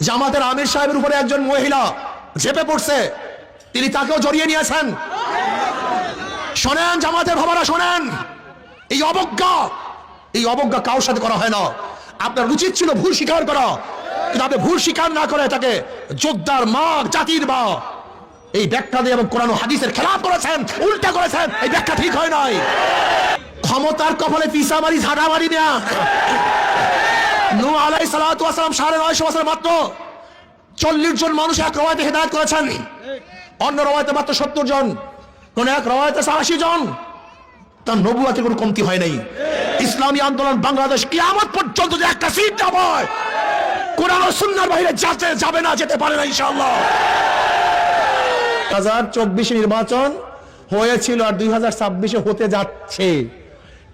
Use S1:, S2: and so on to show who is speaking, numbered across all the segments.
S1: জামাতের আমির সাহেবের উপরে একজন মহিলা ঝেপে পড়ছে, তিনি তাকেও জড়িয়ে নিয়েছেন। শোনেন জামাতের বাবারা, শোনেন, এই অবজ্ঞা কারোর সাথে করা হয় না। আপনার উচিত ছিল ভুল স্বীকার করা, কিন্তু আপনি ভুল স্বীকার না করে তাকে যোদ্ধার মা, জাতির মা এই ব্যাখ্যা দিয়ে এবং কোরআন ও হাদিসের খেলাফ করেছেন, উল্টা করেছেন। এই ব্যাখ্যা ঠিক হয় নাই। ক্ষমতার কপালে পিসা মারি, ঝাড়া মারি না। নূহ আলাইহিস সালাতু ওয়াস সালাম 950 বছর মাত্র 40 জন মানুষ এক রওয়ায়াতে হেদায়েত করেছেন, অন্য রওয়ায়াতে মাত্র 70 জন, কোন এক রওয়ায়াতে 80 জন। তার নবুয়তের কোনো কমতি হয় নাই। ইসলামী আন্দোলন বাংলাদেশ কিয়ামত পর্যন্ত যে একটা সিট না পায়, কোরআন ও সুন্নাহর বাইরে যাবে না, যেতে পারে না ইনশাআল্লাহ। 2024 নির্বাচন হয়েছিল আর 2026 হতে যাচ্ছে,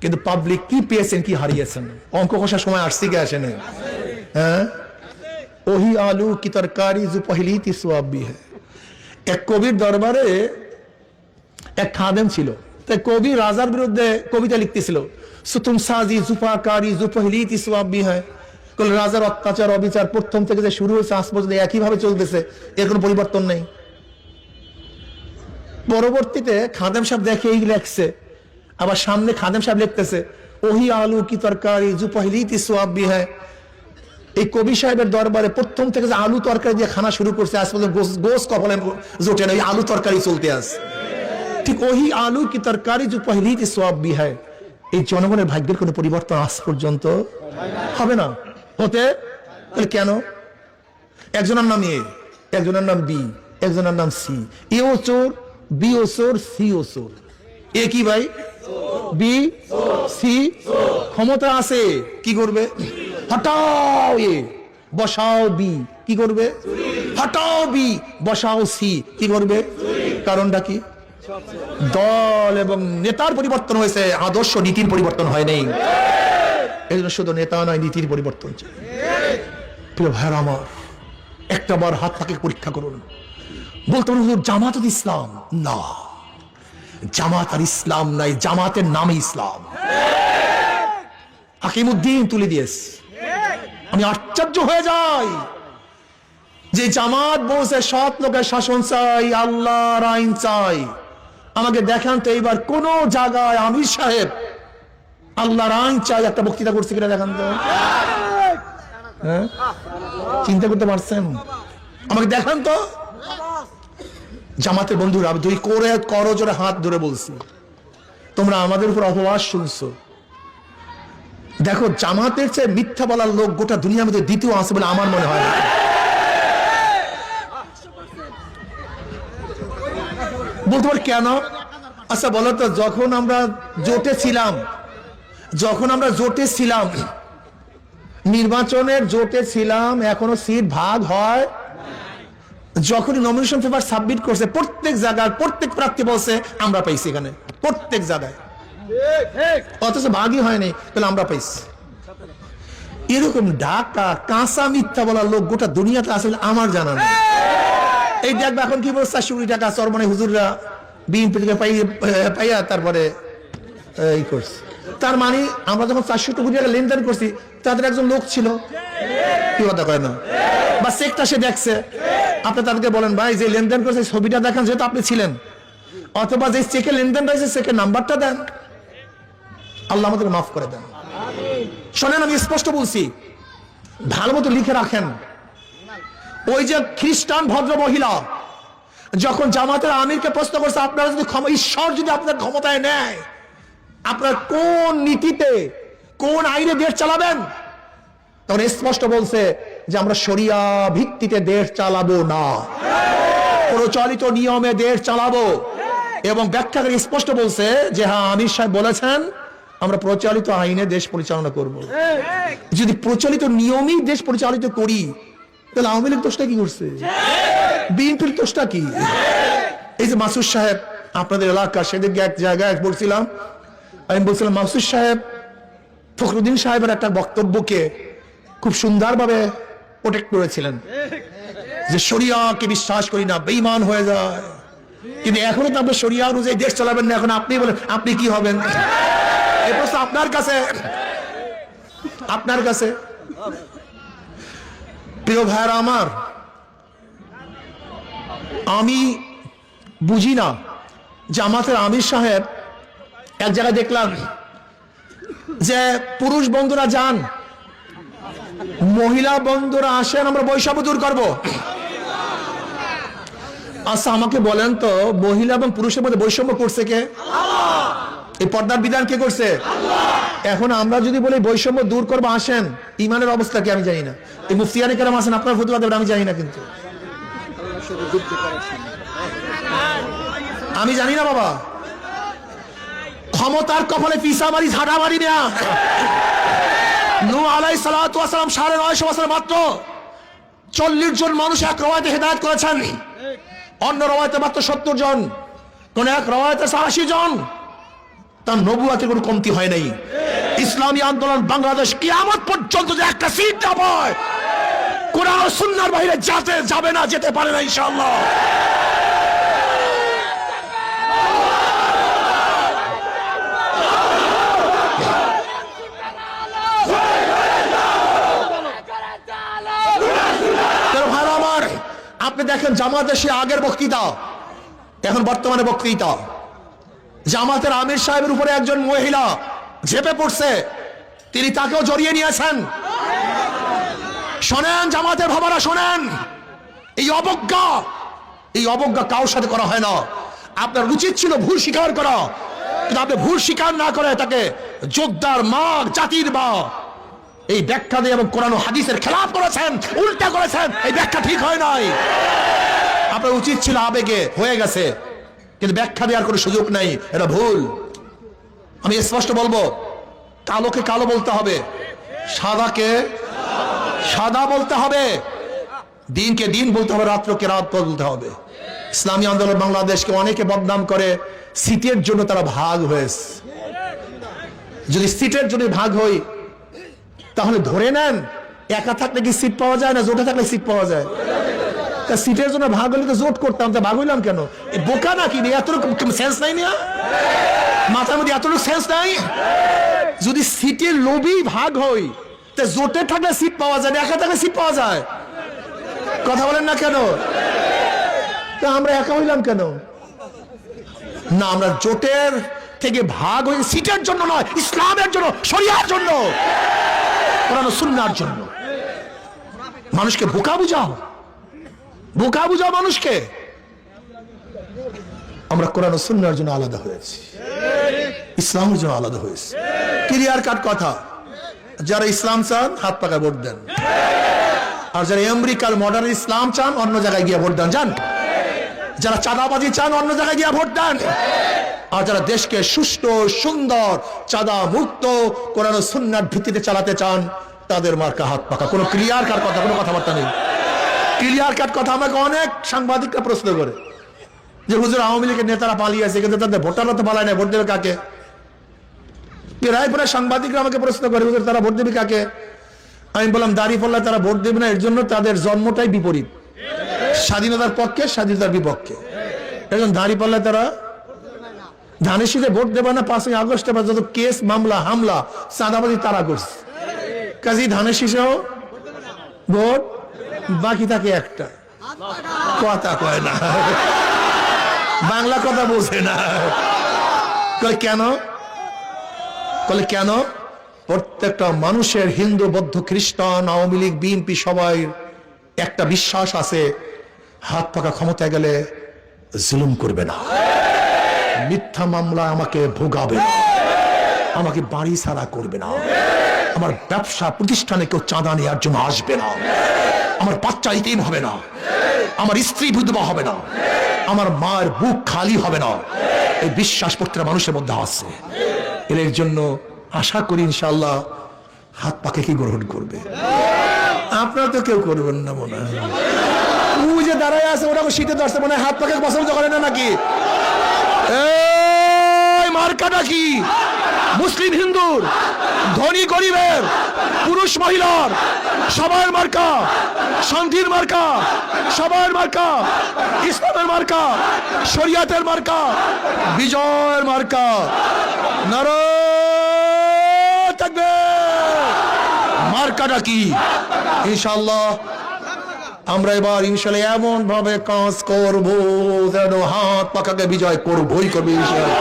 S1: কিন্তু পাবলিক কি পেয়েছেন, কি হারিয়েছেন? অঙ্ক কষার সময় আসছে কি আসে না? হ্যাঁ, ওহি আলু কি তরকারি জো পহলি থি সওয়াব ভি হ্যায়। এক কবির দরবারে এক খাদেম ছিল, তাই কবি রাজার বিরুদ্ধে কবিতা লিখতেছিল, সুতুম সাজি জুফাকারি জো পহলি থি সওয়াব ভি হ্যায়। রাজার অত্যাচার অবিচার প্রথম থেকে যে শুরু হয়েছে আজ পর্যন্ত একইভাবে চলতেছে, এর কোনো পরিবর্তন নেই। পরবর্তীতে খাদেম সাহেব দেখে এই লেখছে, আবার সামনে খাদেম সাহেব লিখতেছে ওহি আলু কি তরকারি জু পহলি থি সওয়াব ভি হ্যায়। এই কবি সাহেবের দরবারে প্রথম থেকে যে আলু তরকারি দিয়ে খানা শুরু করছে আজ পর্যন্ত গোস কপালে জোটে না, ওই আলু তরকারি চলতে আছে। ঠিক ওহি আলু কি তরকারি জু পহলি থি সওয়াব ভি হ্যায়। এই জনগণের ভাগ্যের কোনো পরিবর্তন আজ পর্যন্ত হবে না। হতে তাহলে কেন? একজনের নাম এ, একজনের নাম বি, একজনের নাম সি। এ ও চোর, বি ও চোর, সি ও চোর। এ কি ভাই? B, C. ক্ষমতা আছে, কি করবে? হটাও এ, বসাও বি, কি করবে? হটাও বি, বসাও সি, কি করবে? কারণটা কি? দল এবং নেতার পরিবর্তন হয়েছে, আদর্শ নীতির পরিবর্তন হয় নাই। এই জন্য শুধু নেতা নয়, নীতির পরিবর্তন চাই। প্রিয় ভাইরা আমার, একটা বার হাত পাকে পরীক্ষা করুন। বলতে পারেন হুজুর জামাত ইসলাম না, জামাত আর ইসলাম নাই, জামাতের নামে ইসলাম। হাকিমউদ্দিন তুলে দিয়েছে। আমি আশ্চর্য হয়ে যাই যে জামাত বলছে সৎ লোকের শাসন চাই, আল্লাহর আইন চাই। আমাকে দেখান তো এইবার কোন জায়গায় আমির সাহেব আল্লাহর আইন চাই একটা বক্তৃতা করছে কিনা দেখান তো। হ্যাঁ, চিন্তা করতে পারছেন? আমাকে দেখান তো। জামাতের বন্ধুরা, দুই করে করজোরে হাত ধরে বলছি, তোমরা আমাদের উপর অপবাদ শুনছো। দেখো, জামাতের চেয়ে মিথ্যা বলার লোক গোটা দুনিয়ার মধ্যে দ্বিতীয় আছে বলে আমার মনে হয় না। বলতে পারি কেন? আচ্ছা বলো তো, যখন আমরা জোটে ছিলাম, নির্বাচনের জোটে ছিলাম, এখনো সিট ভাগ হয়। যখন নমিনেশন পেপার সাবমিট করছে প্রত্যেক জায়গায় প্রত্যেক প্রার্থী বলছে আমরা পাইছি, এখানে প্রত্যেক জায়গায়, অথচ ভাগই হয়নি, তাহলে আমরা পাইছি। এরকম ঢাকা কাঁচা মিথ্যা বলার লোক গোটা দুনিয়াতে আসলে আমার জানা নেই। এই দেখবে এখন কি বলছে, 400 কোটি টাকা চরমনে হুজুররা বিএনপি থেকে পাইয়া তারপরে এই করছে। তার মানে আমরা যখন 400 কোটি টাকা লেনদেন করছি, তাদের একজন লোক ছিল, কি কথা কয় না, বা চেকটা সে দেখছে। আপনি তাদেরকে বলেন ভাই যে লেনদেন করছে ছবিটা দেখান, যেহেতু আপনি ছিলেন, অথবা যে চেকে লেনদেন রয়েছে চেকের নাম্বারটা দেন, আল্লাহ আমাদের মাফ করে দেন। শোনেন, আমি স্পষ্ট বলছি, ভালো মতো লিখে রাখেন। ওই যে খ্রিস্টান ভদ্র মহিলা যখন জামাতের আমিরকে প্রশ্ন করছে, আপনারা যদি ঈশ্বর যদি আপনার ক্ষমতায় নেয়, আপনার কোন নীতিতে কোন আইনে দেশ চালাবেন, তখন স্পষ্ট বলছে যে আমরা শরিয়া ভিত্তিতে দেশ চালাবো না, প্রচলিত নিয়মে দেশ চালাবো। এবং ব্যাখ্যা করে স্পষ্ট বলছে যে হ্যাঁ, আমির সাহেব বলেছেন আমরা প্রচলিত আইনে দেশ পরিচালনা করব। যদি প্রচলিত নিয়মেই দেশ পরিচালিত করি, তাহলে আওয়ামী লীগ দোষটা কি করছে? বিএনপির দোষটা কি? এই যে মাসুদ সাহেব আপনাদের এলাকা, সেদিকে এক জায়গায় বলছিলাম, আমি বলছিলাম মাসুদ সাহেব ফখরুদ্দিন সাহেবের একটা বক্তব্যকে খুব সুন্দরভাবে প্রোটেক্ট করেছিলেন যে শরিয়াকে বিশ্বাস করি না, বেঈমান হয়ে যায়। কিন্তু এখনো তো আপনি শরিয়া অনুযায়ী দেশ চালাবেন না, এখন আপনি বলেন আপনি কি হবেন? এই প্রশ্ন আপনার কাছে। প্রিয় ভাইরা আমার, আমি বুঝি না জামাতের আমির সাহেব এক জায়গায় দেখলাম যে পুরুষ বন্ধুরা যান, মহিলা বন্ধুরা আসেন, আমরা বৈষম্য দূর করব। আচ্ছা আমাকে বলেন তো, মহিলা এবং পুরুষের মধ্যে বৈষম্য করছে কে? এই পর্দার বিধান কে করছে? এখন আমরা যদি বলি বৈষম্য দূর করবো, আসেন, ইমানের অবস্থা কি আমি জানি না। এই মুফতিয়ানি কেরাম আছেন, আপনার ফতোয়া দেবেন আমি জানি না, কিন্তু আমি জানি না বাবা। ক্ষমতার কপালে পিসা মারি, ঝাড়া মারি না। নূহ আলাইহিস সালাতু ওয়াস সালাম 950 বছর মাত্র 40 জন মানুষ এক রওয়ায়াতে হেদায়েত করেছেন, অন্য রওয়ায়াতে মাত্র 70 জন, কোন এক রওয়ায়াতে 80 জন। তার নবুয়তের কোনো কমতি হয় নাই। ইসলামী আন্দোলন বাংলাদেশ কিয়ামত পর্যন্ত যে একটা সিট না পায়, কোরআন ও সুন্নাহর বাইরে যাবে না, যেতে পারে না ইনশাআল্লাহ। আপনি দেখেন জামাতের সে আগের বক্তৃতা, এখন বর্তমানে বক্তৃতা। জামাতের আমির সাহেবের উপরে একজন মহিলা ঝেপে পড়ছে, তিনি তাকেও জড়িয়ে নিয়েছেন। শোনেন জামাতের ভাবারা, শোনেন, এই অবজ্ঞা কারোর সাথে করা হয় না। আপনার উচিত ছিল ভুল স্বীকার করা, কিন্তু আপনি ভুল স্বীকার না করে তাকে যোদ্ধার মা, জাতির মা এই ব্যাখ্যা দিয়ে এবং কোরআন ও হাদিসের খেলাফ করেছেন, উল্টা করেছেন। এই ব্যাখ্যা ঠিক হয় নাই। আপনার উচিত ছিল আবেগে, হয়ে গেছে, কিন্তু ব্যাখ্যা দেওয়ার কোনো সুযোগ নাই, এটা ভুল। আমি স্পষ্ট বলবো, কালোকে কালো বলতে হবে, সাদাকে সাদা বলতে হবে, দিনকে দিন বলতে হবে, রাত্রকে রাত বলতে হবে। ইসলামী আন্দোলন বাংলাদেশকে অনেকে বদনাম করে সিটের জন্য তারা ভাগ হয়েছে। যদি সিটের জন্য ভাগ হই, তাহলে ধরে নেন একা থাকলে কি সিট পাওয়া যায় না, জোটে থাকলে সিট পাওয়া যায়? তা সিটের জন্য ভাগ হলে তো জোট করতাম, তা ভাগ হইলাম কেন? বোকা নাকি? এতটুকু সেন্স নাই না, মাথার মধ্যে এতটুকু সেন্স নাই? যদি সিটের লোভী ভাগ হই, তা জোটে থাকলে সিট পাওয়া যায়, একা থাকলে সিট পাওয়া যায়? কথা বলেন না কেন? তা আমরা একা হইলাম কেন? না, আমরা জোটের থেকে ভাগ হয়ে সিটের জন্য নয়, ইসলামের জন্য, শরিয়ার জন্য, কোরআন ও সুন্নাহর জন্য। মানুষকে বোকা বুঝাও মানুষকে। আমরা কোরআন ও সুন্নাহর জন্য আলাদা হয়েছি, ইসলামের জন্য আলাদা হয়েছি। ক্লিয়ার কাট কথা। যারা ইসলাম চান হাত পাকা ভোট দেন, আর যারা আমেরিকার মডার্ন ইসলাম চান অন্য জায়গায় গিয়ে ভোট দেন। যান। যারা চাঁদাবাজি চান অন্য জায়গায় গিয়ে ভোট দেন। আর যারা দেশকে সুষ্ঠু, সুন্দর, চাঁদা মুক্ত কোরআন ও সুন্নাহর ভিত্তিতে চালাতে চান, তাদের মার্কা হাত পাকা। কোনো ক্লিয়ার কাট কথা, কোনো কথাবার্তা নেই। ক্লিয়ার কাট কথা। আমাকে অনেক সাংবাদিকরা প্রশ্ন করে যে হুজুর আওয়ামী লীগের নেতারা পালিয়ে আছে, কিন্তু তাদের ভোটাররা তো পালায় না, ভোট দেবে কাকে? রায়পুরের সাংবাদিকরা আমাকে প্রশ্ন করে, হুজুর তারা ভোট দেবে কাকে? আমি বললাম, দাঁড়িপাল্লা তারা ভোট দেবে না, এর জন্য তাদের জন্মটাই বিপরীত, স্বাধীনতার পক্ষে, স্বাধীনতার বিপক্ষে। এখন দাঁড়িপাল্লা তারা ধানের শীতে ভোট দেবে না, 5ই আগস্টে যত কেস, মামলা, হামলা, চাঁদাবাজি তারা করছে, কাজী ধানের শীষেও ভোট বাকি থাকে একটা। কথা কয় না, বাংলা কথা বোঝে না। কেন? প্রত্যেকটা মানুষের, হিন্দু, বৌদ্ধ, খ্রিস্টান, আওয়ামী লীগ, বিএনপি, সবাই একটা বিশ্বাস আছে, হাত পাকা ক্ষমতায় গেলে জুলুম করবে না, মিথ্যা মামলা আমাকে ভোগাবে না, আমাকে বাড়ি ছাড়া করবে না, আমার ব্যবসা প্রতিষ্ঠানে কেউ চাঁদা নেওয়ার জন্য আসবে না, আমার বাচ্চা ইতিম হবে না, আমার স্ত্রী বিধবা হবে না, আমার মায়ের বুক খালি হবে না। এই বিশ্বাস প্রত্যেকটা মানুষের মধ্যে আছে। এর জন্য আশা করি ইনশাআল্লাহ হাত পাকে কি গ্রহণ করবে। আপনারা তো কেউ করবেন না মনে হয়। ও যে দাঁড়ায় আছে ওরা শীতে ধরছে মনে হয়, হাত পাকে পছন্দ করে না নাকি? এই মার্কাটা কি? মুসলিম হিন্দুর, ধনী গরিবের, পুরুষ মহিলার, সবার মার্কা, শান্তির মার্কা, সবার মার্কা, ইসলামের মার্কা, শরিয়াতের মার্কা, বিজয়ের মার্কা। নারায়ে তাকবীর। মার্কাটা কি? ইনশাআল্লাহ আমরা এবার ইনশাআল্লাহ এমন ভাবে কাজ করব যেন হাত পাকাকে বিজয় করবই করবে ইনশাআল্লাহ।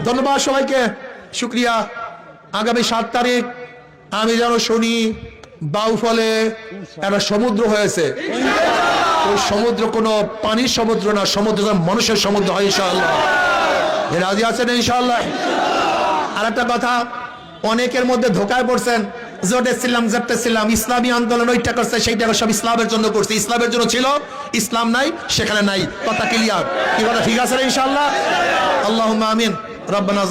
S1: ধন্যবাদ সবাইকে, শুকরিয়া। আগামী 7 তারিখ আমি যেন শুনি বাউফলে একটা সমুদ্র হয়েছে। ওই সমুদ্র কোনো পানির সমুদ্র না, সমুদ্র মানুষের সমুদ্র হয় ইনশাআল্লাহ। রাজি আছেন ইনশাআল্লাহ? আর একটা কথা, অনেকের মধ্যে ধোকায় পড়ছেন, জোটেছিলাম ইসলামী আন্দোলন ওইটা করছে সেইটা সব ইসলামের জন্য করছে, ইসলামের জন্য ছিল, ইসলাম নাই সেখানে নাই। কথা ক্লিয়ার? কি কথা ঠিক আছে ইনশাআল্লাহ? আল্লাহুম্মা আমিন। রব্বানা